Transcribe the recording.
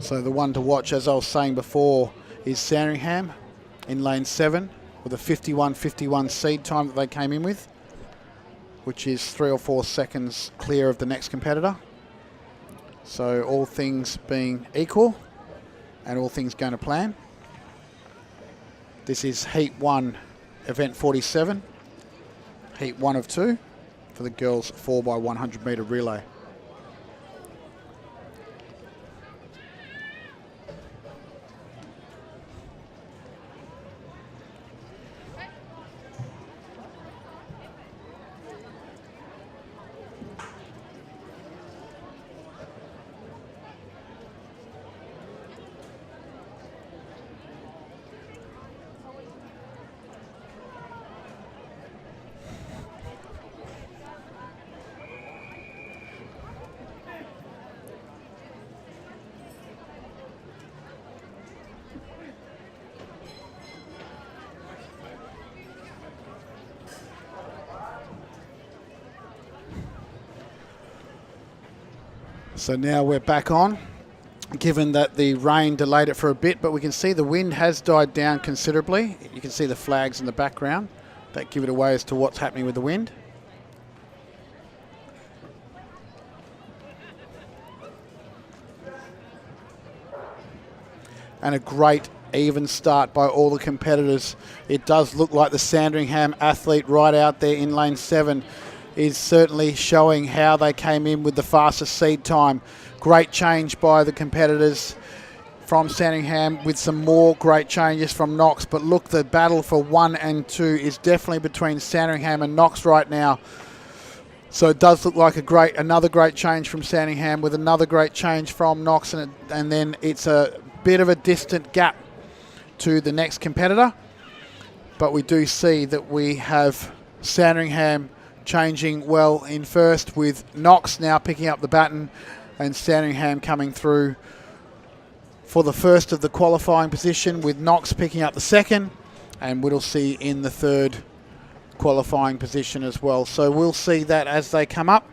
So the one to watch, as I was saying before, is Sandringham in lane 7 with a 51.51 seed time that they came in with, which is 3 or 4 seconds clear of the next competitor. So all things being equal and all things going to plan. This is Heat 1, Event 47, Heat 1 of 2 for the girls 4x100 metre relay. So now we're back on, given that the rain delayed it for a bit, but we can see the wind has died down considerably. You can see the flags in the background that give it away as to what's happening with the wind. And a great even start by all the competitors. It does look like the Sandringham athlete right out there in lane 7 is certainly showing how they came in with the fastest seed time. Great change by the competitors from Sandringham with some more great changes from Knox. But look, the battle for 1 and 2 is definitely between Sandringham and Knox right now. So it does look like another great change from Sandringham with another great change from Knox. And then it's a bit of a distant gap to the next competitor. But we do see that we have Sandringham changing well in first, with Knox now picking up the baton and Sandringham coming through for the first of the qualifying position, with Knox picking up the second and Whittlesey in the third qualifying position as well. So we'll see that as they come up.